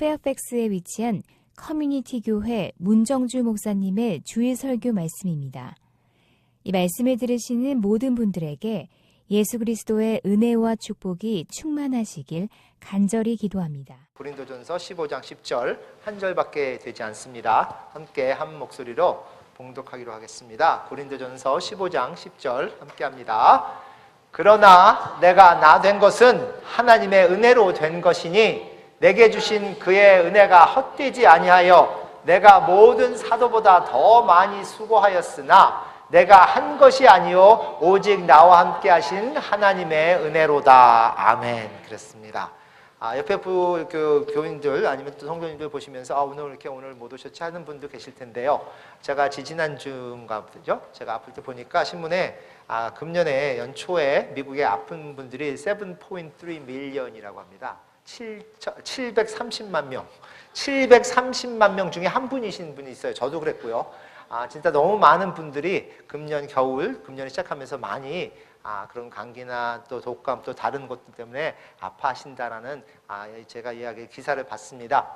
페어팩스에 위치한 커뮤니티 교회 문정주 목사님의 주일 설교 말씀입니다. 이 말씀을 들으시는 모든 분들에게 예수 그리스도의 은혜와 축복이 충만하시길 간절히 기도합니다. 고린도전서 15장 10절 한 절밖에 되지 않습니다. 함께 한 목소리로 봉독하기로 하겠습니다. 고린도전서 15장 10절 함께합니다. 그러나 내가 나 된 것은 하나님의 은혜로 된 것이니 내게 주신 그의 은혜가 헛되지 아니하여 내가 모든 사도보다 더 많이 수고하였으나 내가 한 것이 아니요 오직 나와 함께 하신 하나님의 은혜로다. 아멘. 그렇습니다. 옆에 교인들 아니면 또 성도님들 보시면서 오늘 못 오셨지 하는 분도 계실 텐데요. 제가 지난주인가죠? 제가 아플 때 보니까 신문에 금년에 연초에 미국에 아픈 분들이 7.3 밀리언이라고 합니다. 730만 명. 730만 명 중에 한 분이신 분이 있어요. 저도 그랬고요. 진짜 너무 많은 분들이 금년이 시작하면서 많이 그런 감기나 또 독감 또 다른 것들 때문에 아파하신다라는 제가 기사를 봤습니다.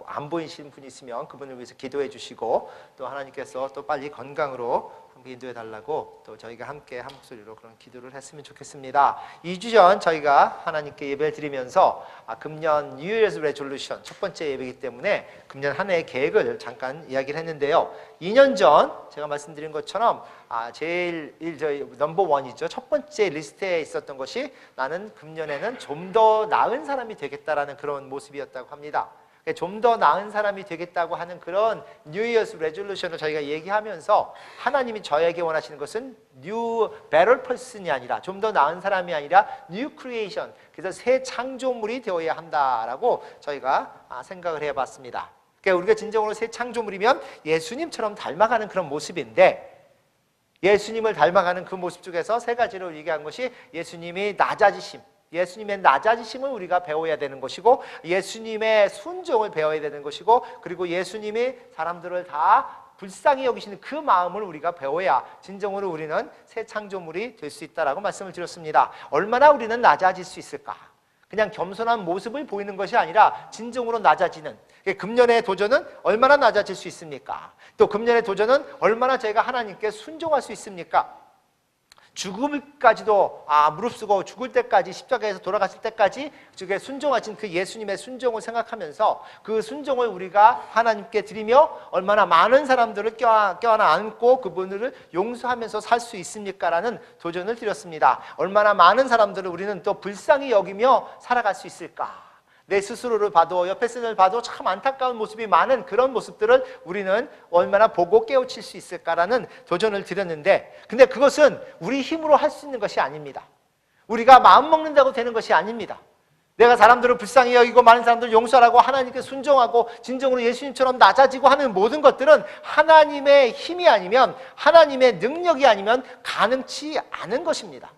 안 보이시는 분이 있으면 그분을 위해서 기도해 주시고 또 하나님께서 또 빨리 건강으로 인도해 달라고 또 저희가 함께 한 목소리로 그런 기도를 했으면 좋겠습니다. 2주 전 저희가 하나님께 예배를 드리면서 금년 New Year's Resolution 첫 번째 예배이기 때문에 금년 한 해의 계획을 잠깐 이야기를 했는데요. 2년 전 제가 말씀드린 것처럼 제일 저희 넘버 원이죠. 첫 번째 리스트에 있었던 것이 나는 금년에는 좀 더 나은 사람이 되겠다라는 그런 모습이었다고 합니다. 좀 더 나은 사람이 되겠다고 하는 그런 New Year's Resolution을 저희가 얘기하면서 하나님이 저에게 원하시는 것은 New Better Person이 아니라 좀 더 나은 사람이 아니라 New Creation, 그래서 새 창조물이 되어야 한다라고 저희가 생각을 해봤습니다. 그러니까 우리가 진정으로 새 창조물이면 예수님처럼 닮아가는 그런 모습인데 예수님을 닮아가는 그 모습 중에서 세 가지로 얘기한 것이 예수님이 예수님의 낮아지심을 우리가 배워야 되는 것이고 예수님의 순종을 배워야 되는 것이고 그리고 예수님이 사람들을 다 불쌍히 여기시는 그 마음을 우리가 배워야 진정으로 우리는 새 창조물이 될 수 있다라고 말씀을 드렸습니다. 얼마나 우리는 낮아질 수 있을까? 그냥 겸손한 모습을 보이는 것이 아니라 진정으로 낮아지는 금년의 도전은 얼마나 낮아질 수 있습니까? 또 금년의 도전은 얼마나 저희가 하나님께 순종할 수 있습니까? 죽음까지도 무릅쓰고 죽을 때까지 십자가에서 돌아갔을 때까지 순종하신 그 예수님의 순종을 생각하면서 그 순종을 우리가 하나님께 드리며 얼마나 많은 사람들을 껴안아 안고 그분을 용서하면서 살 수 있습니까? 라는 도전을 드렸습니다. 얼마나 많은 사람들을 우리는 또 불쌍히 여기며 살아갈 수 있을까? 내 스스로를 봐도 옆에 사람을 봐도 참 안타까운 모습이 많은 그런 모습들을 우리는 얼마나 보고 깨우칠 수 있을까라는 도전을 드렸는데 근데 그것은 우리 힘으로 할 수 있는 것이 아닙니다. 우리가 마음 먹는다고 되는 것이 아닙니다. 내가 사람들을 불쌍히 여기고 많은 사람들을 용서하고 하나님께 순종하고 진정으로 예수님처럼 낮아지고 하는 모든 것들은 하나님의 힘이 아니면 하나님의 능력이 아니면 가능치 않은 것입니다.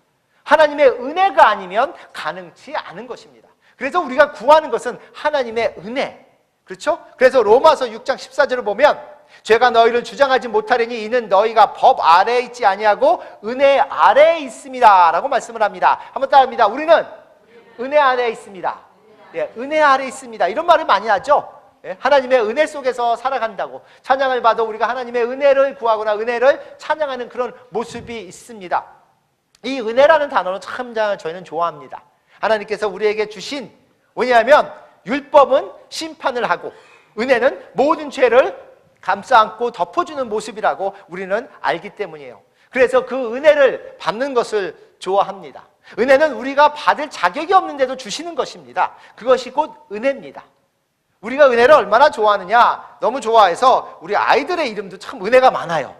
하나님의 은혜가 아니면 가능치 않은 것입니다. 그래서 우리가 구하는 것은 하나님의 은혜. 그렇죠? 그래서 로마서 6장 14절을 보면 죄가 너희를 주장하지 못하려니 이는 너희가 법 아래에 있지 아니하고 은혜 아래에 있습니다 라고 말씀을 합니다. 한번 따라합니다. 우리는 은혜 아래에 있습니다. 은혜 아래에 있습니다. 이런 말을 많이 하죠. 하나님의 은혜 속에서 살아간다고 찬양을 봐도 우리가 하나님의 은혜를 구하거나 은혜를 찬양하는 그런 모습이 있습니다. 이 은혜라는 단어는 참 저희는 좋아합니다. 하나님께서 우리에게 주신, 왜냐하면 율법은 심판을 하고 은혜는 모든 죄를 감싸 안고 덮어주는 모습이라고 우리는 알기 때문이에요. 그래서 그 은혜를 받는 것을 좋아합니다. 은혜는 우리가 받을 자격이 없는데도 주시는 것입니다. 그것이 곧 은혜입니다. 우리가 은혜를 얼마나 좋아하느냐, 너무 좋아해서 우리 아이들의 이름도 참 은혜가 많아요.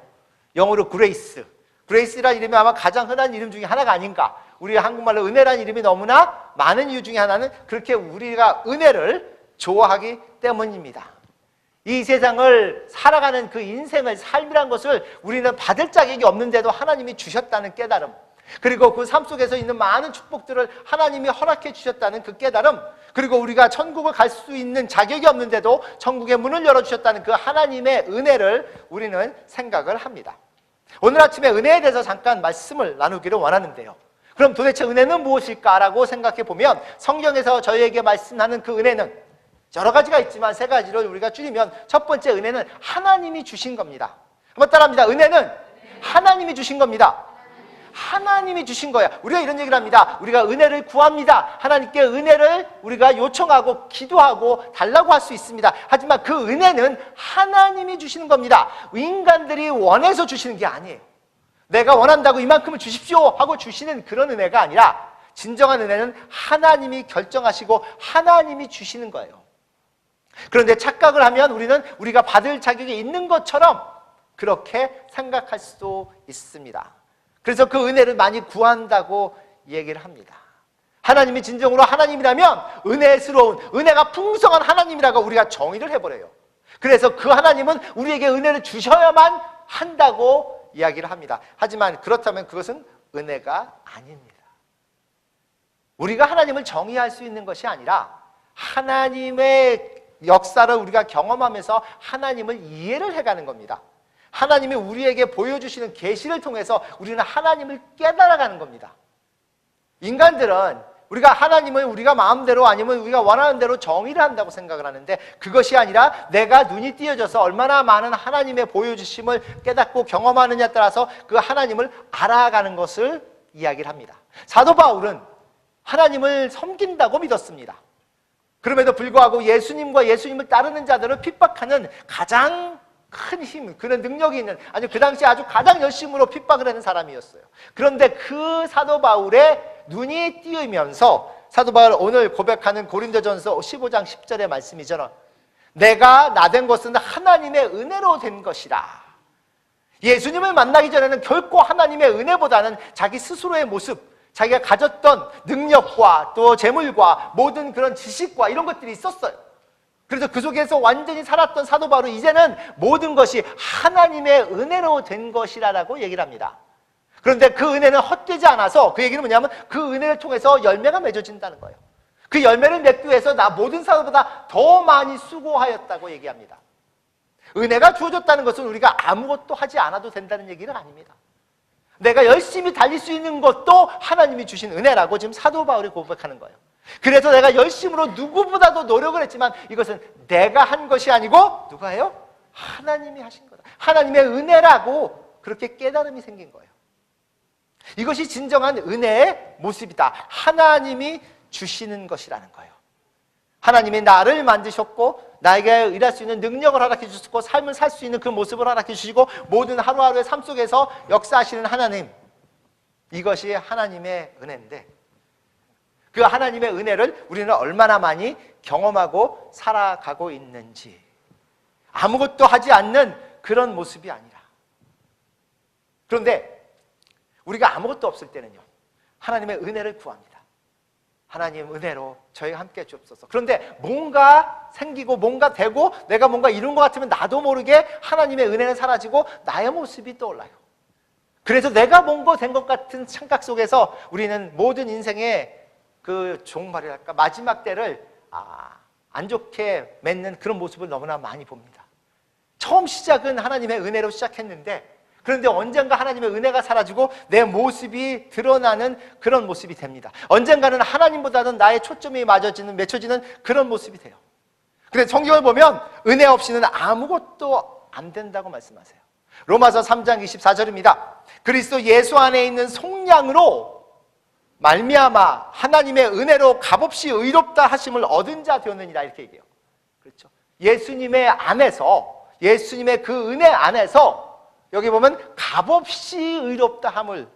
영어로 그레이스. 그레이스라는 이름이 아마 가장 흔한 이름 중에 하나가 아닌가. 우리 한국말로 은혜라는 이름이 너무나 많은 이유 중에 하나는 그렇게 우리가 은혜를 좋아하기 때문입니다. 이 세상을 살아가는 그 인생을 삶이란 것을 우리는 받을 자격이 없는데도 하나님이 주셨다는 깨달음, 그리고 그 삶 속에서 있는 많은 축복들을 하나님이 허락해 주셨다는 그 깨달음, 그리고 우리가 천국을 갈 수 있는 자격이 없는데도 천국의 문을 열어주셨다는 그 하나님의 은혜를 우리는 생각을 합니다. 오늘 아침에 은혜에 대해서 잠깐 말씀을 나누기를 원하는데요. 그럼 도대체 은혜는 무엇일까라고 생각해 보면 성경에서 저희에게 말씀하는 그 은혜는 여러 가지가 있지만 세 가지를 우리가 줄이면 첫 번째 은혜는 하나님이 주신 겁니다. 한번 따라합니다. 은혜는 하나님이 주신 겁니다. 하나님이 주신 거야. 우리가 이런 얘기를 합니다. 우리가 은혜를 구합니다. 하나님께 은혜를 우리가 요청하고 기도하고 달라고 할 수 있습니다. 하지만 그 은혜는 하나님이 주시는 겁니다. 인간들이 원해서 주시는 게 아니에요. 내가 원한다고 이만큼을 주십시오 하고 주시는 그런 은혜가 아니라 진정한 은혜는 하나님이 결정하시고 하나님이 주시는 거예요. 그런데 착각을 하면 우리는 우리가 받을 자격이 있는 것처럼 그렇게 생각할 수도 있습니다. 그래서 그 은혜를 많이 구한다고 얘기를 합니다. 하나님이 진정으로 하나님이라면 은혜스러운, 은혜가 풍성한 하나님이라고 우리가 정의를 해버려요. 그래서 그 하나님은 우리에게 은혜를 주셔야만 한다고 이야기를 합니다. 하지만 그렇다면 그것은 은혜가 아닙니다. 우리가 하나님을 정의할 수 있는 것이 아니라 하나님의 역사를 우리가 경험하면서 하나님을 이해를 해가는 겁니다. 하나님이 우리에게 보여주시는 계시를 통해서 우리는 하나님을 깨달아가는 겁니다. 인간들은 우리가 하나님을 우리가 마음대로 아니면 우리가 원하는 대로 정의를 한다고 생각을 하는데 그것이 아니라 내가 눈이 띄어져서 얼마나 많은 하나님의 보여주심을 깨닫고 경험하느냐에 따라서 그 하나님을 알아가는 것을 이야기를 합니다. 사도 바울은 하나님을 섬긴다고 믿었습니다. 그럼에도 불구하고 예수님과 예수님을 따르는 자들을 핍박하는 가장 큰 힘, 그런 능력이 있는 아주 그 당시에 아주 가장 열심으로 핍박을 하는 사람이었어요. 그런데 그 사도 바울의 눈이 띄우면서 사도 바울 오늘 고백하는 고린도전서 15장 10절의 말씀이잖아. 내가 나된 것은 하나님의 은혜로 된 것이라. 예수님을 만나기 전에는 결코 하나님의 은혜보다는 자기 스스로의 모습, 자기가 가졌던 능력과 또 재물과 모든 그런 지식과 이런 것들이 있었어요. 그래서 그 속에서 완전히 살았던 사도 바울은 이제는 모든 것이 하나님의 은혜로 된 것이라고 얘기를 합니다. 그런데 그 은혜는 헛되지 않아서 그 얘기는 뭐냐면 그 은혜를 통해서 열매가 맺어진다는 거예요. 그 열매를 맺기 위해서 나 모든 사람보다 더 많이 수고하였다고 얘기합니다. 은혜가 주어졌다는 것은 우리가 아무것도 하지 않아도 된다는 얘기는 아닙니다. 내가 열심히 달릴 수 있는 것도 하나님이 주신 은혜라고 지금 사도 바울이 고백하는 거예요. 그래서 내가 열심으로 누구보다도 노력을 했지만 이것은 내가 한 것이 아니고 누가 해요? 하나님이 하신 거다. 하나님의 은혜라고 그렇게 깨달음이 생긴 거예요. 이것이 진정한 은혜의 모습이다. 하나님이 주시는 것이라는 거예요. 하나님이 나를 만드셨고 나에게 일할 수 있는 능력을 허락해 주셨고 삶을 살 수 있는 그 모습을 허락해 주시고 모든 하루하루의 삶 속에서 역사하시는 하나님, 이것이 하나님의 은혜인데 그 하나님의 은혜를 우리는 얼마나 많이 경험하고 살아가고 있는지, 아무것도 하지 않는 그런 모습이 아니라. 그런데 우리가 아무것도 없을 때는요, 하나님의 은혜를 구합니다. 하나님 은혜로 저희가 함께 주옵소서. 그런데 뭔가 생기고 뭔가 되고 내가 뭔가 이룬 것 같으면 나도 모르게 하나님의 은혜는 사라지고 나의 모습이 떠올라요. 그래서 내가 뭔가 된 것 같은 착각 속에서 우리는 모든 인생의 그 종말이랄까 마지막 때를 안 좋게 맺는 그런 모습을 너무나 많이 봅니다. 처음 시작은 하나님의 은혜로 시작했는데 그런데 언젠가 하나님의 은혜가 사라지고 내 모습이 드러나는 그런 모습이 됩니다. 언젠가는 하나님보다는 나의 초점이 맺혀지는 그런 모습이 돼요. 그래서 성경을 보면 은혜 없이는 아무것도 안 된다고 말씀하세요. 로마서 3장 24절입니다. 그리스도 예수 안에 있는 속량으로 말미암아 하나님의 은혜로 값없이 의롭다 하심을 얻은 자 되었느니라, 이렇게 얘기해요. 그렇죠? 예수님의 안에서, 예수님의 그 은혜 안에서 여기 보면 값없이 의롭다 함을,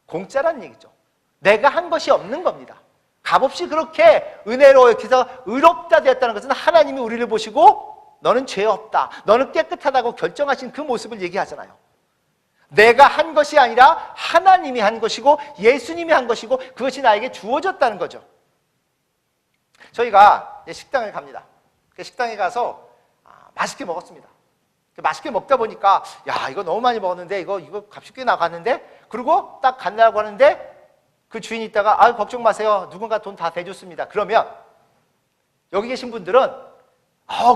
공짜란 얘기죠. 내가 한 것이 없는 겁니다. 값없이 그렇게 은혜로 이렇게 해서 의롭다 되었다는 것은 하나님이 우리를 보시고 너는 죄 없다, 너는 깨끗하다고 결정하신 그 모습을 얘기하잖아요. 내가 한 것이 아니라 하나님이 한 것이고 예수님이 한 것이고 그것이 나에게 주어졌다는 거죠. 저희가 식당에 갑니다. 식당에 가서 맛있게 먹었습니다. 맛있게 먹다 보니까 야, 이거 너무 많이 먹었는데 이거 값이 꽤 나갔는데, 그리고 딱 간다고 하는데 그 주인이 있다가 걱정 마세요, 누군가 돈 다 대줬습니다. 그러면 여기 계신 분들은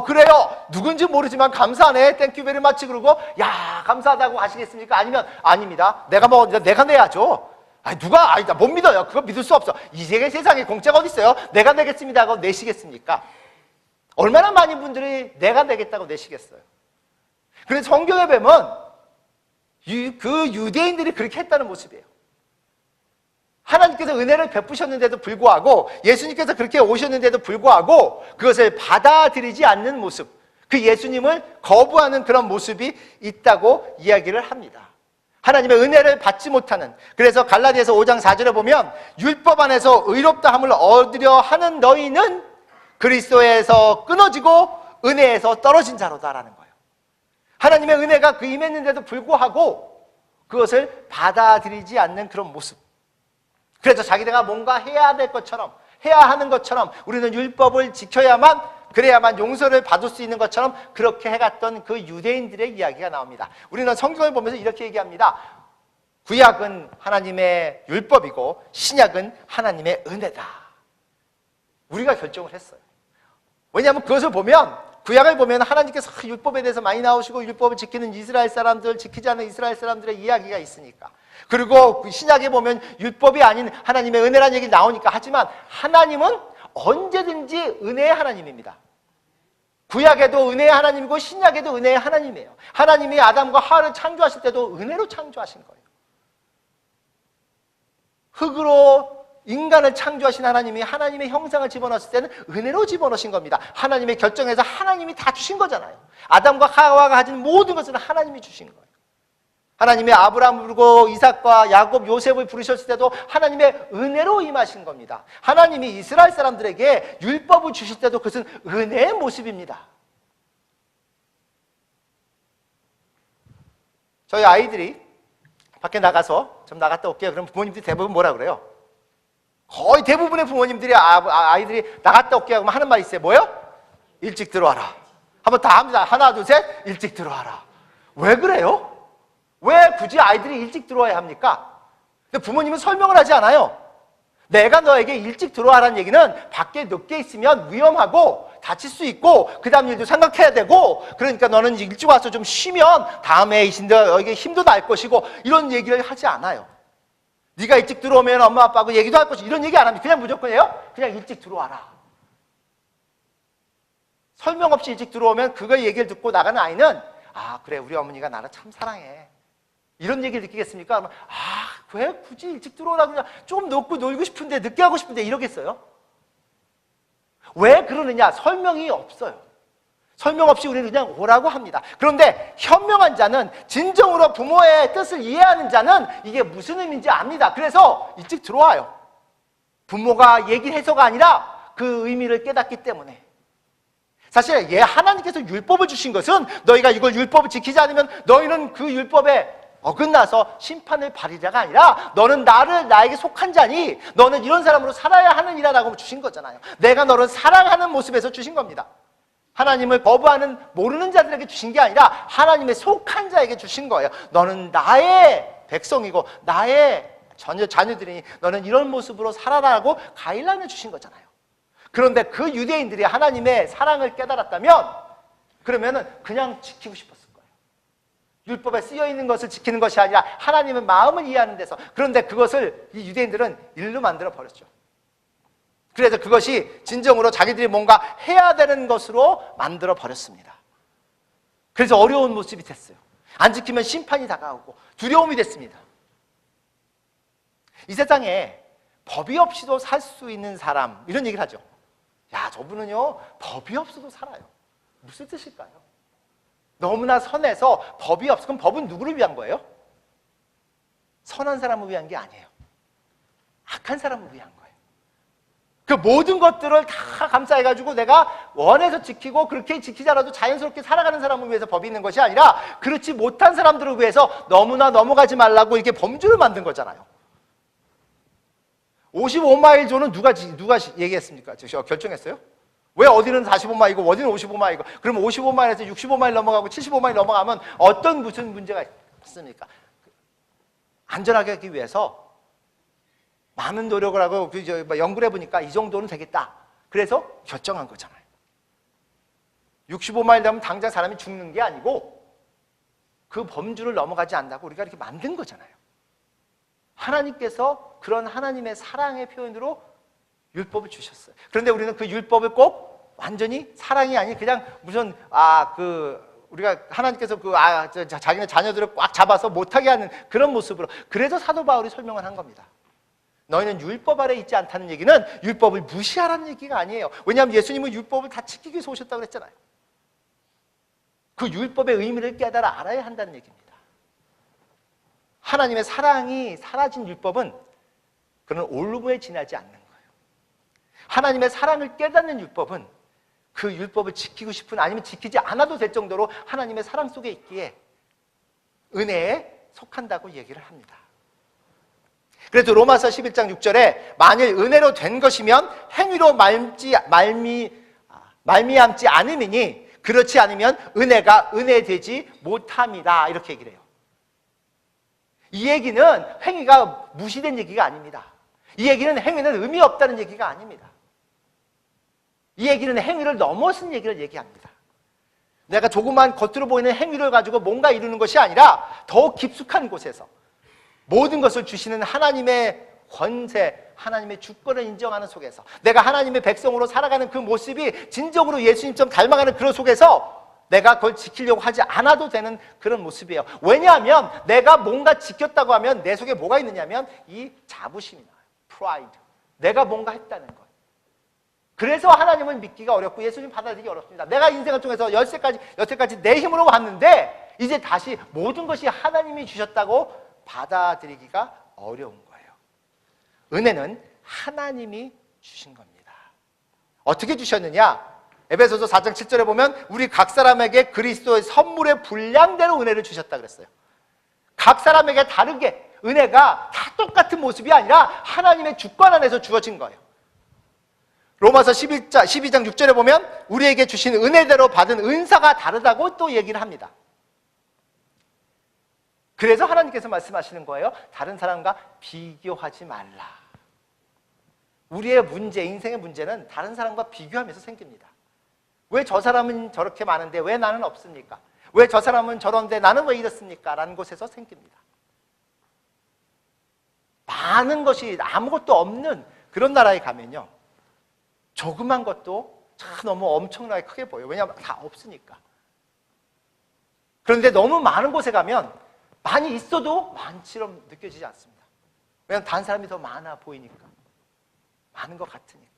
그래요, 누군지 모르지만 감사하네, 땡큐 베리 마치, 그러고 야, 감사하다고 하시겠습니까? 아니면 아닙니다, 내가 먹었는데 내가 내야죠. 나 못 믿어요. 그거 믿을 수 없어. 이 세상에 공짜가 어디 있어요? 내가 내겠습니다 하고 내시겠습니까? 얼마나 많은 분들이 내가 되겠다고 내시겠어요? 그래서 성경에 보면 그 유대인들이 그렇게 했다는 모습이에요. 하나님께서 은혜를 베푸셨는데도 불구하고, 예수님께서 그렇게 오셨는데도 불구하고 그것을 받아들이지 않는 모습, 그 예수님을 거부하는 그런 모습이 있다고 이야기를 합니다. 하나님의 은혜를 받지 못하는, 그래서 갈라디아서 5장 4절에 보면 율법 안에서 의롭다 함을 얻으려 하는 너희는 그리스도에서 끊어지고 은혜에서 떨어진 자로다라는 거예요. 하나님의 은혜가 그 임했는데도 불구하고 그것을 받아들이지 않는 그런 모습. 그래서 자기네가 뭔가 해야 될 것처럼, 해야 하는 것처럼 우리는 율법을 지켜야만, 그래야만 용서를 받을 수 있는 것처럼 그렇게 해갔던 그 유대인들의 이야기가 나옵니다. 우리는 성경을 보면서 이렇게 얘기합니다. 구약은 하나님의 율법이고 신약은 하나님의 은혜다. 우리가 결정을 했어요. 왜냐하면 그것을 보면, 구약을 보면 하나님께서 율법에 대해서 많이 나오시고 율법을 지키는 이스라엘 사람들, 지키지 않는 이스라엘 사람들의 이야기가 있으니까. 그리고 신약에 보면 율법이 아닌 하나님의 은혜라는 얘기 나오니까. 하지만 하나님은 언제든지 은혜의 하나님입니다. 구약에도 은혜의 하나님이고 신약에도 은혜의 하나님이에요. 하나님이 아담과 하와를 창조하실 때도 은혜로 창조하신 거예요. 흙으로 인간을 창조하신 하나님이 하나님의 형상을 집어넣었을 때는 은혜로 집어넣으신 겁니다. 하나님의 결정에서 하나님이 다 주신 거잖아요. 아담과 하와가 가진 모든 것을 하나님이 주신 거예요. 하나님이 아브라함을 부르고 이삭과 야곱, 요셉을 부르셨을 때도 하나님의 은혜로 임하신 겁니다. 하나님이 이스라엘 사람들에게 율법을 주실 때도 그것은 은혜의 모습입니다. 저희 아이들이 밖에 나가서 좀 나갔다 올게요. 그럼 부모님들이 대부분 뭐라 그래요? 거의 대부분의 부모님들이 아이들이 나갔다 올게요 하면 하는 말이 있어요. 뭐요? 일찍 들어와라. 한번 다 합니다. 하나, 둘, 셋. 일찍 들어와라. 왜 그래요? 왜 굳이 아이들이 일찍 들어와야 합니까? 근데 부모님은 설명을 하지 않아요. 내가 너에게 일찍 들어와라는 얘기는 밖에 늦게 있으면 위험하고 다칠 수 있고 그 다음 일도 생각해야 되고, 그러니까 너는 일찍 와서 좀 쉬면 다음에 너에게 힘도 날 것이고, 이런 얘기를 하지 않아요. 네가 일찍 들어오면 엄마 아빠하고 얘기도 할 것이, 이런 얘기 안 합니다. 그냥 무조건이에요. 그냥 일찍 들어와라. 설명 없이 일찍 들어오면 그거 얘기를 듣고 나가는 아이는, 아 그래 우리 어머니가 나를 참 사랑해, 이런 얘기를 느끼겠습니까? 그러면 왜 굳이 일찍 들어오라고, 그냥 좀 늦고 놀고 싶은데, 늦게 하고 싶은데 이러겠어요? 왜 그러느냐? 설명이 없어요. 설명 없이 우리는 그냥 오라고 합니다. 그런데 현명한 자는, 진정으로 부모의 뜻을 이해하는 자는 이게 무슨 의미인지 압니다. 그래서 일찍 들어와요. 부모가 얘기해서가 아니라 그 의미를 깨닫기 때문에. 사실 하나님께서 율법을 주신 것은 너희가 이걸 율법을 지키지 않으면 너희는 그 율법에 어긋나서 심판을 받으리라가 아니라, 너는 나에게 속한 자니 너는 이런 사람으로 살아야 하느니라라고 주신 거잖아요. 내가 너를 사랑하는 모습에서 주신 겁니다. 하나님을 거부하는 모르는 자들에게 주신 게 아니라 하나님의 속한 자에게 주신 거예요. 너는 나의 백성이고 나의 자녀들이니 너는 이런 모습으로 살아라라고 가이드라인을 주신 거잖아요. 그런데 그 유대인들이 하나님의 사랑을 깨달았다면 그러면은 그냥 지키고 싶었어요. 율법에 쓰여있는 것을 지키는 것이 아니라 하나님의 마음을 이해하는 데서. 그런데 그것을 이 유대인들은 일로 만들어 버렸죠. 그래서 그것이 진정으로 자기들이 뭔가 해야 되는 것으로 만들어 버렸습니다. 그래서 어려운 모습이 됐어요. 안 지키면 심판이 다가오고 두려움이 됐습니다. 이 세상에 법이 없이도 살 수 있는 사람, 이런 얘기를 하죠. 야, 저분은요 법이 없어도 살아요. 무슨 뜻일까요? 너무나 선해서 법이 없어. 그럼 법은 누구를 위한 거예요? 선한 사람을 위한 게 아니에요. 악한 사람을 위한 거예요. 그 모든 것들을 다 감싸해가지고 내가 원해서 지키고 그렇게 지키지 않아도 자연스럽게 살아가는 사람을 위해서 법이 있는 것이 아니라, 그렇지 못한 사람들을 위해서 너무나 넘어가지 말라고 이렇게 범주를 만든 거잖아요. 55마일 조는 누가 얘기했습니까? 결정했어요? 왜 어디는 45마일이고 어디는 55마일이고, 그러면 55마일에서 65마일 넘어가고 75마일 넘어가면 무슨 문제가 있습니까? 안전하게 하기 위해서 많은 노력을 하고 연구를 해보니까 이 정도는 되겠다. 그래서 결정한 거잖아요. 65마일 되면 당장 사람이 죽는 게 아니고 그 범주를 넘어가지 않는다고 우리가 이렇게 만든 거잖아요. 하나님께서 그런 하나님의 사랑의 표현으로 율법을 주셨어요. 그런데 우리는 그 율법을 꼭 완전히 사랑이 아닌 그냥 무슨 우리가 하나님께서 자기네 자녀들을 꽉 잡아서 못하게 하는 그런 모습으로. 그래서 사도 바울이 설명을 한 겁니다. 너희는 율법 아래 있지 않다는 얘기는 율법을 무시하라는 얘기가 아니에요. 왜냐하면 예수님은 율법을 다 지키기 위해서 오셨다고 그랬잖아요. 그 율법의 의미를 깨달아 알아야 한다는 얘기입니다. 하나님의 사랑이 사라진 율법은 그런 올무에 지나지 않는 거예요. 하나님의 사랑을 깨닫는 율법은 그 율법을 지키고 싶은, 아니면 지키지 않아도 될 정도로 하나님의 사랑 속에 있기에 은혜에 속한다고 얘기를 합니다. 그래서 로마서 11장 6절에 만일 은혜로 된 것이면 행위로 말미암지 않음이니 그렇지 않으면 은혜가 은혜되지 못함이다, 이렇게 얘기를 해요. 이 얘기는 행위가 무시된 얘기가 아닙니다. 이 얘기는 행위는 의미 없다는 얘기가 아닙니다. 이 얘기는 행위를 넘어선 얘기를 얘기합니다. 내가 조그만 겉으로 보이는 행위를 가지고 뭔가 이루는 것이 아니라 더 깊숙한 곳에서 모든 것을 주시는 하나님의 권세, 하나님의 주권을 인정하는 속에서 내가 하나님의 백성으로 살아가는 그 모습이 진정으로 예수님처럼 닮아가는 그런 속에서 내가 그걸 지키려고 하지 않아도 되는 그런 모습이에요. 왜냐하면 내가 뭔가 지켰다고 하면 내 속에 뭐가 있느냐면 이 자부심이 나와요. 프라이드. 내가 뭔가 했다는 것. 그래서 하나님을 믿기가 어렵고 예수님 받아들이기 어렵습니다. 내가 인생을 통해서 여태까지 내 힘으로 왔는데 이제 다시 모든 것이 하나님이 주셨다고 받아들이기가 어려운 거예요. 은혜는 하나님이 주신 겁니다. 어떻게 주셨느냐? 에베소서 4장 7절에 보면 우리 각 사람에게 그리스도의 선물의 분량대로 은혜를 주셨다 그랬어요. 각 사람에게 다르게, 은혜가 다 똑같은 모습이 아니라 하나님의 주권 안에서 주어진 거예요. 로마서 12장 6절에 보면 우리에게 주신 은혜대로 받은 은사가 다르다고 또 얘기를 합니다. 그래서 하나님께서 말씀하시는 거예요. 다른 사람과 비교하지 말라. 우리의 문제, 인생의 문제는 다른 사람과 비교하면서 생깁니다. 왜 저 사람은 저렇게 많은데 왜 나는 없습니까? 왜 저 사람은 저런데 나는 왜 이렇습니까? 라는 곳에서 생깁니다. 많은 것이 아무것도 없는 그런 나라에 가면요, 조그만 것도 참 너무 엄청나게 크게 보여요. 왜냐하면 다 없으니까. 그런데 너무 많은 곳에 가면 많이 있어도 많이처럼 느껴지지 않습니다. 왜냐하면 다른 사람이 더 많아 보이니까, 많은 것 같으니까.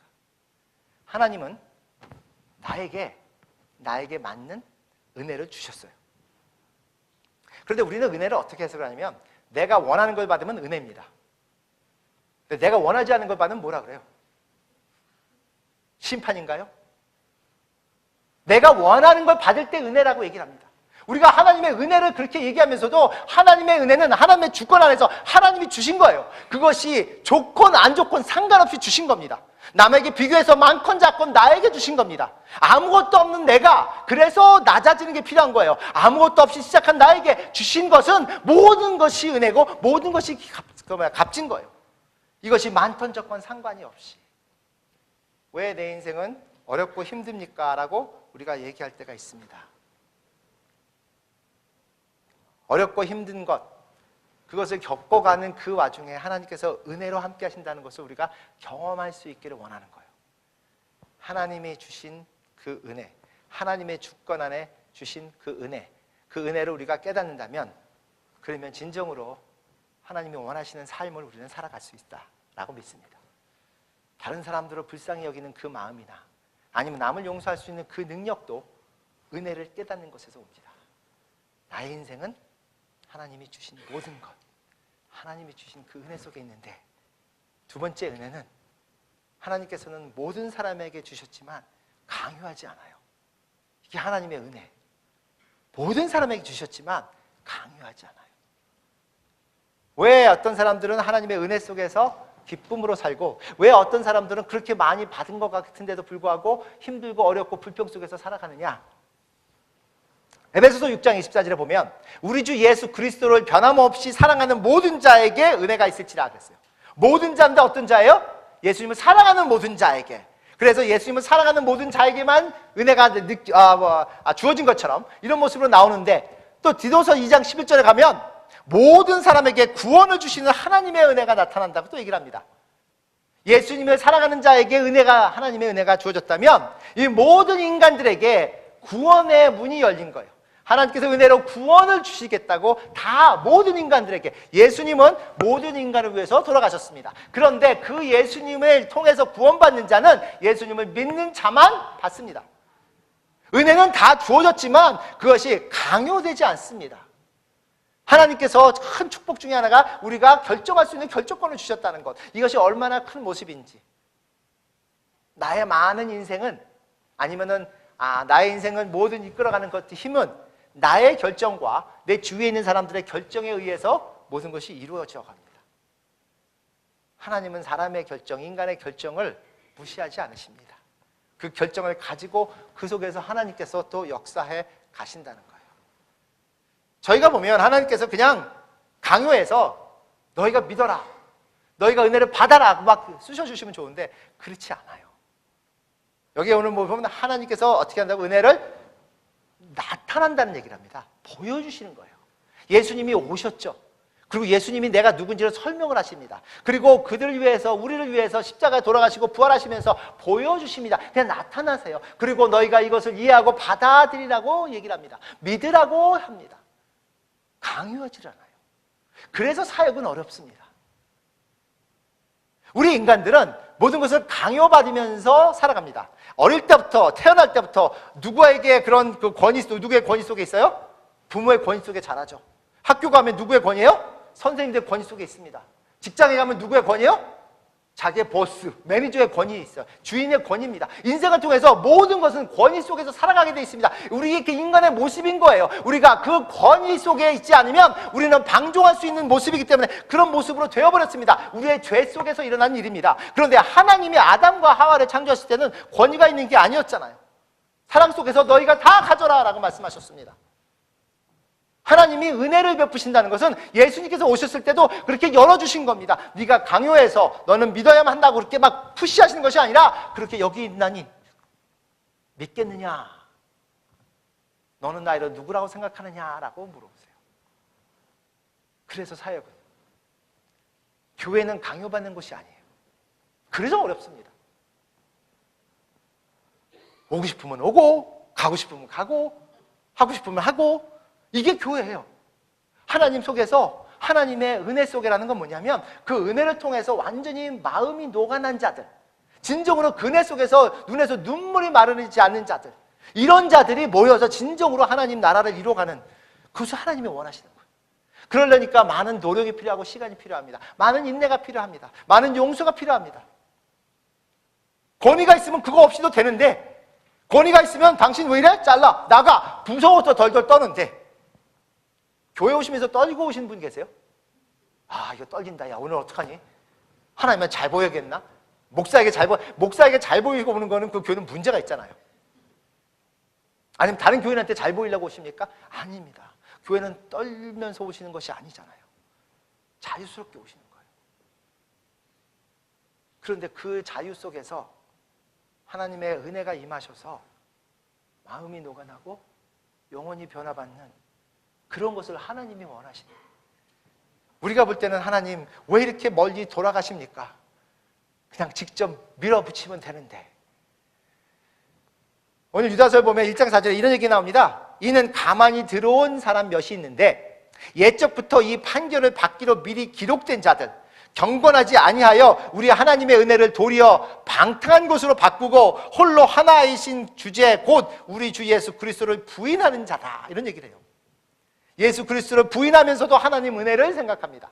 하나님은 나에게 맞는 은혜를 주셨어요. 그런데 우리는 은혜를 어떻게 해석을 하냐면 내가 원하는 걸 받으면 은혜입니다. 근데 내가 원하지 않는 걸 받으면 뭐라 그래요? 심판인가요? 내가 원하는 걸 받을 때 은혜라고 얘기를 합니다. 우리가 하나님의 은혜를 그렇게 얘기하면서도 하나님의 은혜는 하나님의 주권 안에서 하나님이 주신 거예요. 그것이 좋건 안 좋건 상관없이 주신 겁니다. 남에게 비교해서 많건 작건 나에게 주신 겁니다. 아무것도 없는 내가 그래서 낮아지는 게 필요한 거예요. 아무것도 없이 시작한 나에게 주신 것은 모든 것이 은혜고 모든 것이 값진 거예요. 이것이 많건 적건 상관이 없이. 왜 내 인생은 어렵고 힘듭니까? 라고 우리가 얘기할 때가 있습니다. 어렵고 힘든 것, 그것을 겪어가는 그 와중에 하나님께서 은혜로 함께 하신다는 것을 우리가 경험할 수 있기를 원하는 거예요. 하나님이 주신 그 은혜, 하나님의 주권 안에 주신 그 은혜를 우리가 깨닫는다면, 그러면 진정으로 하나님이 원하시는 삶을 우리는 살아갈 수 있다라고 믿습니다. 다른 사람들을 불쌍히 여기는 그 마음이나 아니면 남을 용서할 수 있는 그 능력도 은혜를 깨닫는 것에서 옵니다. 나의 인생은 하나님이 주신 모든 것, 하나님이 주신 그 은혜 속에 있는데, 두 번째 은혜는 하나님께서는 모든 사람에게 주셨지만 강요하지 않아요. 이게 하나님의 은혜. 모든 사람에게 주셨지만 강요하지 않아요. 왜 어떤 사람들은 하나님의 은혜 속에서 기쁨으로 살고, 왜 어떤 사람들은 그렇게 많이 받은 것 같은데도 불구하고 힘들고 어렵고 불평 속에서 살아가느냐? 에베소서 6장 24절에 보면 우리 주 예수 그리스도를 변함없이 사랑하는 모든 자에게 은혜가 있을지라 그랬어요. 모든 자인데 어떤 자예요? 예수님을 사랑하는 모든 자에게. 그래서 예수님을 사랑하는 모든 자에게만 은혜가 주어진 것처럼 이런 모습으로 나오는데, 또 디도서 2장 11절에 가면 모든 사람에게 구원을 주시는 하나님의 은혜가 나타난다고 또 얘기를 합니다. 예수님을 사랑하는 자에게 하나님의 은혜가 주어졌다면 이 모든 인간들에게 구원의 문이 열린 거예요. 하나님께서 은혜로 구원을 주시겠다고 다 모든 인간들에게, 예수님은 모든 인간을 위해서 돌아가셨습니다. 그런데 그 예수님을 통해서 구원받는 자는 예수님을 믿는 자만 받습니다. 은혜는 다 주어졌지만 그것이 강요되지 않습니다. 하나님께서 큰 축복 중에 하나가 우리가 결정할 수 있는 결정권을 주셨다는 것, 이것이 얼마나 큰 모습인지. 나의 많은 인생은, 아니면은 나의 인생은 모든 이끌어가는 것, 힘은 나의 결정과 내 주위에 있는 사람들의 결정에 의해서 모든 것이 이루어져 갑니다. 하나님은 사람의 결정, 인간의 결정을 무시하지 않으십니다. 그 결정을 가지고 그 속에서 하나님께서 또 역사해 가신다는 거예요. 저희가 보면 하나님께서 그냥 강요해서 너희가 믿어라, 너희가 은혜를 받아라 막 쑤셔주시면 좋은데 그렇지 않아요. 여기 오늘 보면 하나님께서 어떻게 한다고? 은혜를 나타난다는 얘기를 합니다. 보여주시는 거예요. 예수님이 오셨죠. 그리고 예수님이 내가 누군지를 설명을 하십니다. 그리고 그들을 위해서, 우리를 위해서 십자가에 돌아가시고 부활하시면서 보여주십니다. 그냥 나타나세요. 그리고 너희가 이것을 이해하고 받아들이라고 얘기를 합니다. 믿으라고 합니다. 강요하지 않아요. 그래서 사역은 어렵습니다. 우리 인간들은 모든 것을 강요받으면서 살아갑니다. 어릴 때부터, 태어날 때부터 누구에게 그런 누구의 권위 속에 있어요? 부모의 권위 속에 자라죠. 학교 가면 누구의 권위예요? 선생님들의 권위 속에 있습니다. 직장에 가면 누구의 권위예요? 자기의 보스, 매니저의 권위 있어요. 주인의 권위입니다. 인생을 통해서 모든 것은 권위 속에서 살아가게 되어 있습니다. 우리 그 인간의 모습인 거예요. 우리가 그 권위 속에 있지 않으면 우리는 방종할 수 있는 모습이기 때문에 그런 모습으로 되어버렸습니다. 우리의 죄 속에서 일어난 일입니다. 그런데 하나님이 아담과 하와를 창조하실 때는 권위가 있는 게 아니었잖아요. 사랑 속에서 너희가 다 가져라 라고 말씀하셨습니다. 하나님이 은혜를 베푸신다는 것은 예수님께서 오셨을 때도 그렇게 열어주신 겁니다. 네가 강요해서 너는 믿어야만 한다고 그렇게 막 푸시하시는 것이 아니라 그렇게 여기 있나니 믿겠느냐? 너는 나를 누구라고 생각하느냐라고 물어보세요. 그래서 사역은, 교회는 강요받는 곳이 아니에요. 그래서 어렵습니다. 오고 싶으면 오고, 가고 싶으면 가고, 하고 싶으면 하고, 이게 교회예요. 하나님 속에서, 하나님의 은혜 속에라는 건 뭐냐면 그 은혜를 통해서 완전히 마음이 녹아난 자들, 진정으로 그 은혜 속에서 눈에서 눈물이 마르지 않는 자들, 이런 자들이 모여서 진정으로 하나님 나라를 이루어가는, 그것을 하나님이 원하시는 거예요. 그러려니까 많은 노력이 필요하고 시간이 필요합니다. 많은 인내가 필요합니다. 많은 용서가 필요합니다. 권위가 있으면 그거 없이도 되는데, 권위가 있으면 당신 왜 이래? 잘라, 나가, 무서워서 덜덜 떠는데, 교회 오시면서 떨고 오신 분 계세요? 이거 떨린다. 야, 오늘 어떡하니? 하나님은 잘 보여야겠나? 목사에게 잘 보이고 오는 거는 그 교회는 문제가 있잖아요. 아니면 다른 교인한테 잘 보이려고 오십니까? 아닙니다. 교회는 떨면서 오시는 것이 아니잖아요. 자유스럽게 오시는 거예요. 그런데 그 자유 속에서 하나님의 은혜가 임하셔서 마음이 녹아나고 영혼이 변화받는 그런 것을 하나님이 원하십니다. 우리가 볼 때는 하나님 왜 이렇게 멀리 돌아가십니까? 그냥 직접 밀어붙이면 되는데. 오늘 유다서를 보면 1장 4절에 이런 얘기 나옵니다. 이는 가만히 들어온 사람 몇이 있는데 옛적부터 이 판결을 받기로 미리 기록된 자들, 경건하지 아니하여 우리 하나님의 은혜를 도리어 방탕한 것으로 바꾸고 홀로 하나이신 주제 곧 우리 주 예수 그리스도를 부인하는 자다, 이런 얘기를 해요. 예수 그리스도를 부인하면서도 하나님 은혜를 생각합니다.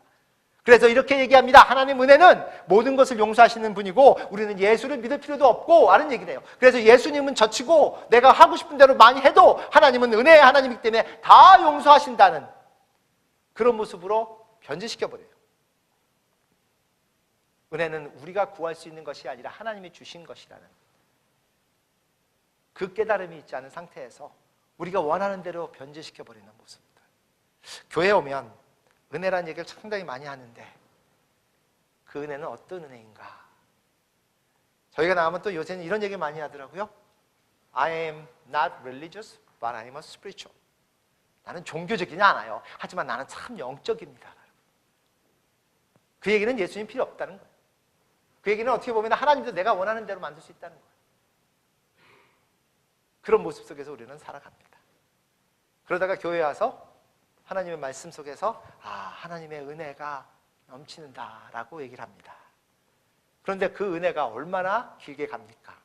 그래서 이렇게 얘기합니다. 하나님 은혜는 모든 것을 용서하시는 분이고 우리는 예수를 믿을 필요도 없고 하는 얘기를 해요. 그래서 예수님은 젖히고 내가 하고 싶은 대로 많이 해도 하나님은 은혜의 하나님이기 때문에 다 용서하신다는 그런 모습으로 변질시켜버려요. 은혜는 우리가 구할 수 있는 것이 아니라 하나님이 주신 것이라는 그 깨달음이 있지 않은 상태에서 우리가 원하는 대로 변질시켜버리는 모습입니다. 교회에 오면 은혜라는 얘기를 상당히 많이 하는데 그 은혜는 어떤 은혜인가? 저희가 나오면 또 요새는 이런 얘기 많이 하더라고요. I am not religious, but I am spiritual. 나는 종교적이지 않아요. 하지만 나는 참 영적입니다. 그 얘기는 예수님 필요 없다는 거예요. 그 얘기는 어떻게 보면 하나님도 내가 원하는 대로 만들 수 있다는 거예요. 그런 모습 속에서 우리는 살아갑니다. 그러다가 교회에 와서 하나님의 말씀 속에서 하나님의 은혜가 넘치는다라고 얘기를 합니다. 그런데 그 은혜가 얼마나 길게 갑니까?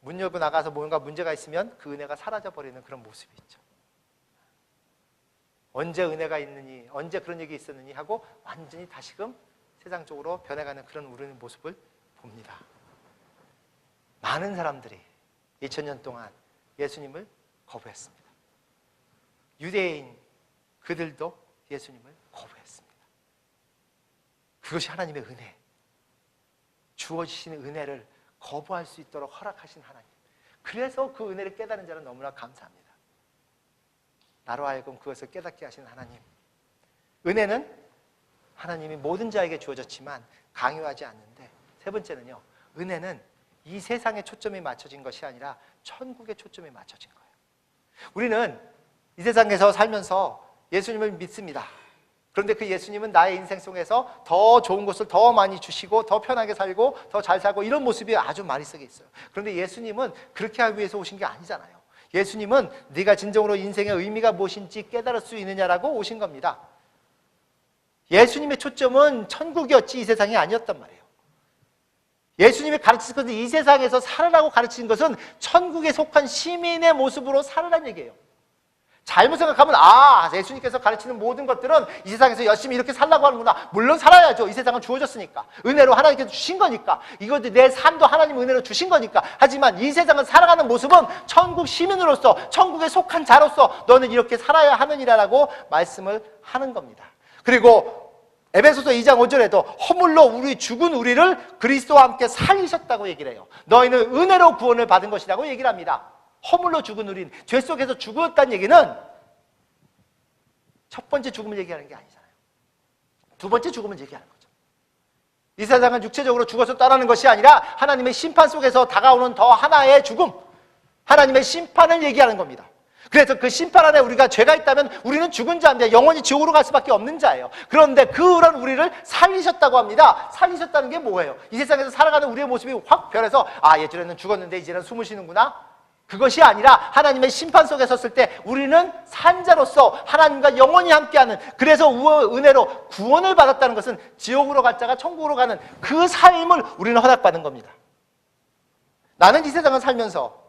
문 열고 나가서 뭔가 문제가 있으면 그 은혜가 사라져버리는 그런 모습이 있죠. 언제 은혜가 있느니, 언제 그런 얘기 있었느니 하고 완전히 다시금 세상적으로 변해가는 그런 우리의 모습을 봅니다. 많은 사람들이 2000년 동안 예수님을 거부했습니다. 유대인 그들도 예수님을 거부했습니다. 그것이 하나님의 은혜, 주어지시는 은혜를 거부할 수 있도록 허락하신 하나님. 그래서 그 은혜를 깨달은 자는 너무나 감사합니다. 나로 하여금 그것을 깨닫게 하신 하나님. 은혜는 하나님이 모든 자에게 주어졌지만 강요하지 않는데, 세 번째는요, 은혜는 이 세상에 초점이 맞춰진 것이 아니라 천국에 초점이 맞춰진 거예요. 우리는 이 세상에서 살면서 예수님을 믿습니다. 그런데 그 예수님은 나의 인생 속에서 더 좋은 것을 더 많이 주시고 더 편하게 살고 더 잘 살고 이런 모습이 아주 머릿속에 있어요. 그런데 예수님은 그렇게 하기 위해서 오신 게 아니잖아요. 예수님은 네가 진정으로 인생의 의미가 무엇인지 깨달을 수 있느냐라고 오신 겁니다. 예수님의 초점은 천국이었지 이 세상이 아니었단 말이에요. 예수님이 가르치신 것은 이 세상에서 살으라고 가르치신 것은 천국에 속한 시민의 모습으로 살으라는 얘기예요. 잘못 생각하면 예수님께서 가르치는 모든 것들은 이 세상에서 열심히 이렇게 살라고 하는구나. 물론 살아야죠. 이 세상은 주어졌으니까. 은혜로 하나님께서 주신 거니까. 이것도 내 삶도 하나님 은혜로 주신 거니까. 하지만 이 세상은 살아가는 모습은 천국 시민으로서, 천국에 속한 자로서 너는 이렇게 살아야 하느니라라고 말씀을 하는 겁니다. 그리고 에베소서 2장 5절에도 허물로 우리 죽은 우리를 그리스도와 함께 살리셨다고 얘기를 해요. 너희는 은혜로 구원을 받은 것이라고 얘기를 합니다. 허물로 죽은 우린, 죄 속에서 죽었다는 얘기는 첫 번째 죽음을 얘기하는 게 아니잖아요. 두 번째 죽음을 얘기하는 거죠. 이 세상은 육체적으로 죽어서 떠나는 것이 아니라 하나님의 심판 속에서 다가오는 더 하나의 죽음, 하나님의 심판을 얘기하는 겁니다. 그래서 그 심판 안에 우리가 죄가 있다면 우리는 죽은 자입니다. 영원히 지옥으로 갈 수밖에 없는 자예요. 그런데 그런 우리를 살리셨다고 합니다. 살리셨다는 게 뭐예요? 이 세상에서 살아가는 우리의 모습이 확 변해서 예전에는 죽었는데 이제는 숨을 쉬는구나. 그것이 아니라 하나님의 심판 속에 섰을 때 우리는 산자로서 하나님과 영원히 함께하는, 그래서 은혜로 구원을 받았다는 것은 지옥으로 갈 자가 천국으로 가는 그 삶을 우리는 허락받은 겁니다. 나는 이 세상을 살면서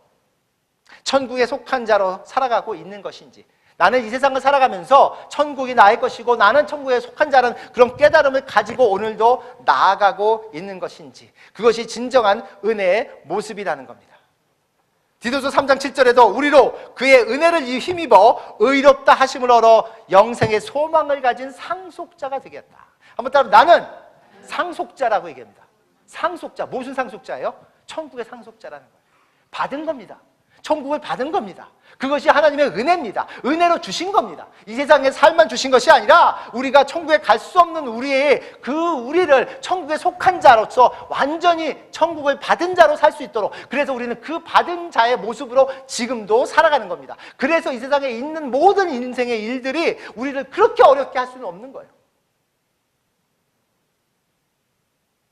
천국에 속한 자로 살아가고 있는 것인지, 나는 이 세상을 살아가면서 천국이 나의 것이고 나는 천국에 속한 자는 그런 깨달음을 가지고 오늘도 나아가고 있는 것인지, 그것이 진정한 은혜의 모습이라는 겁니다. 디도서 3장 7절에도 우리로 그의 은혜를 힘입어 의롭다 하심을 얻어 영생의 소망을 가진 상속자가 되겠다. 한번 따라, 나는 상속자라고 얘기합니다. 상속자, 무슨 상속자예요? 천국의 상속자라는 거예요. 받은 겁니다. 천국을 받은 겁니다. 그것이 하나님의 은혜입니다. 은혜로 주신 겁니다. 이 세상에 살만 주신 것이 아니라 우리가 천국에 갈 수 없는 우리를 천국에 속한 자로서 완전히 천국을 받은 자로 살 수 있도록, 그래서 우리는 그 받은 자의 모습으로 지금도 살아가는 겁니다. 그래서 이 세상에 있는 모든 인생의 일들이 우리를 그렇게 어렵게 할 수는 없는 거예요.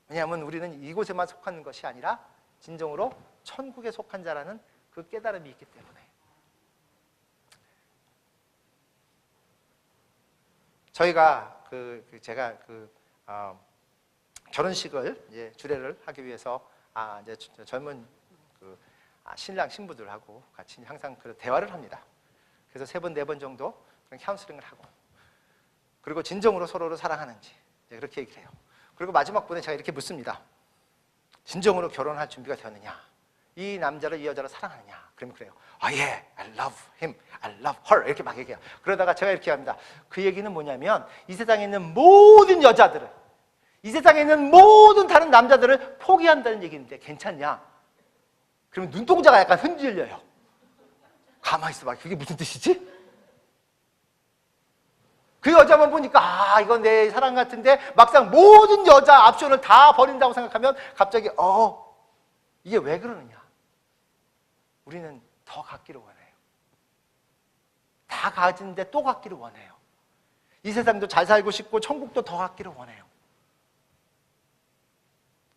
왜냐하면 우리는 이곳에만 속한 것이 아니라 진정으로 천국에 속한 자라는 그 깨달음이 있기 때문에. 저희가 제가 결혼식을 이제 주례를 하기 위해서 이제 젊은 신랑 신부들하고 같이 항상 그 대화를 합니다. 그래서 3번, 4번 정도 그런 카운슬링을 하고, 그리고 진정으로 서로를 사랑하는지 그렇게 얘기를 해요. 그리고 마지막 분에 제가 이렇게 묻습니다. 진정으로 결혼할 준비가 되었느냐? 이 남자를 이 여자를 사랑하느냐? 그러면 그래요. 예, I love him, I love her 이렇게 막 얘기해요. 그러다가 제가 이렇게 합니다. 그 얘기는 뭐냐면 이 세상에 있는 모든 여자들을, 이 세상에 있는 모든 다른 남자들을 포기한다는 얘기인데 괜찮냐? 그러면 눈동자가 약간 흔들려요. 가만히 있어봐. 그게 무슨 뜻이지? 그 여자만 보니까 이건 내 사랑 같은데 막상 모든 여자 옵션을 다 버린다고 생각하면 갑자기 이게 왜 그러느냐? 우리는 더 갖기를 원해요. 다 가진데 또 갖기를 원해요. 이 세상도 잘 살고 싶고 천국도 더 갖기를 원해요.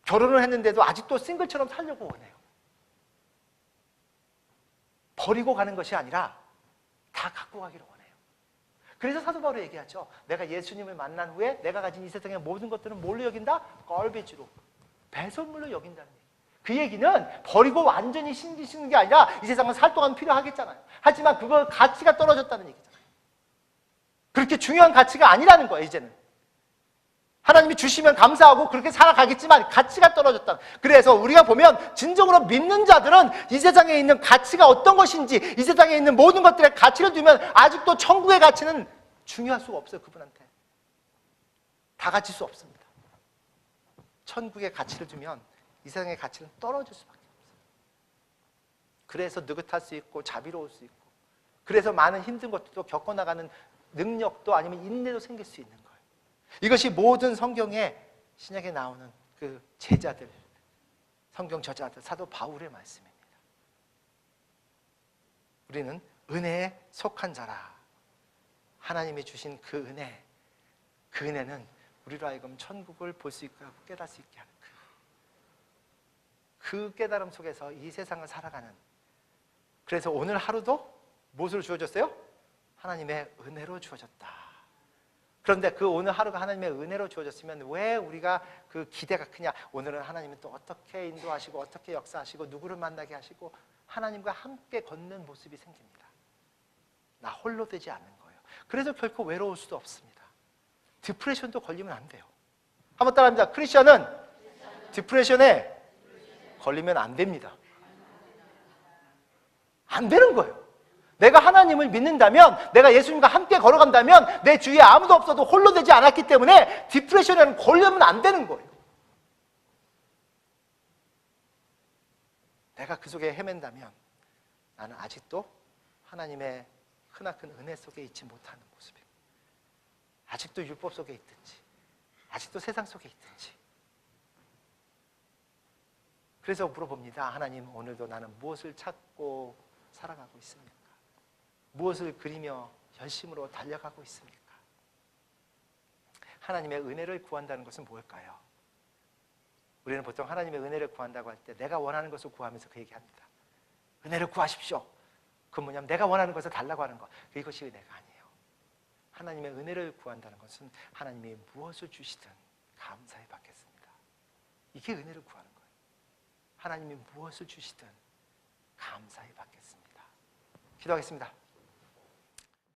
결혼을 했는데도 아직도 싱글처럼 살려고 원해요. 버리고 가는 것이 아니라 다 갖고 가기를 원해요. 그래서 사도 바울이 얘기하죠. 내가 예수님을 만난 후에 내가 가진 이 세상의 모든 것들은 뭘로 여긴다? 걸비지로, 배설물로 여긴다는 얘기예요. 그 얘기는 버리고 완전히 신기시는 게 아니라 이 세상은 살 동안 필요하겠잖아요. 하지만 그거 가치가 떨어졌다는 얘기잖아요. 그렇게 중요한 가치가 아니라는 거예요, 이제는. 하나님이 주시면 감사하고 그렇게 살아가겠지만 가치가 떨어졌다. 그래서 우리가 보면 진정으로 믿는 자들은 이 세상에 있는 가치가 어떤 것인지, 이 세상에 있는 모든 것들의 가치를 두면 아직도 천국의 가치는 중요할 수가 없어요, 그분한테. 다 가질 수 없습니다. 천국의 가치를 두면 이 세상의 가치는 떨어질 수밖에 없어요. 그래서 느긋할 수 있고 자비로울 수 있고, 그래서 많은 힘든 것들도 겪어나가는 능력도 아니면 인내도 생길 수 있는 거예요. 이것이 모든 성경에, 신약에 나오는 그 제자들, 성경 저자들, 사도 바울의 말씀입니다. 우리는 은혜에 속한 자라. 하나님이 주신 그 은혜, 그 은혜는 우리로 하여금 천국을 볼 수 있고 깨달을 수 있게 하는 그 깨달음 속에서 이 세상을 살아가는, 그래서 오늘 하루도 무엇으로 주어졌어요? 하나님의 은혜로 주어졌다. 그런데 그 오늘 하루가 하나님의 은혜로 주어졌으면 왜 우리가 그 기대가 크냐? 오늘은 하나님은 또 어떻게 인도하시고 어떻게 역사하시고 누구를 만나게 하시고 하나님과 함께 걷는 모습이 생깁니다. 나 홀로 되지 않는 거예요. 그래서 결코 외로울 수도 없습니다. 디프레션도 걸리면 안 돼요. 한번 따라합니다. 크리스천은 디프레션에 걸리면 안 됩니다. 안 되는 거예요. 내가 하나님을 믿는다면, 내가 예수님과 함께 걸어간다면 내 주위에 아무도 없어도 홀로 되지 않았기 때문에 디프레션에 걸리면 안 되는 거예요. 내가 그 속에 헤맨다면 나는 아직도 하나님의 크나큰 은혜 속에 있지 못하는 모습이에요. 아직도 율법 속에 있든지 아직도 세상 속에 있든지. 그래서 물어봅니다. 하나님, 오늘도 나는 무엇을 찾고 살아가고 있습니까? 무엇을 그리며 열심으로 달려가고 있습니까? 하나님의 은혜를 구한다는 것은 뭘까요? 우리는 보통 하나님의 은혜를 구한다고 할 때 내가 원하는 것을 구하면서 그 얘기합니다. 은혜를 구하십시오. 그건 뭐냐면 내가 원하는 것을 달라고 하는 것. 이것이 은혜가 아니에요. 하나님의 은혜를 구한다는 것은 하나님이 무엇을 주시든 감사히 받겠습니다. 이게 은혜를 구하는 거예요. 하나님이 무엇을 주시든 감사히 받겠습니다. 기도하겠습니다.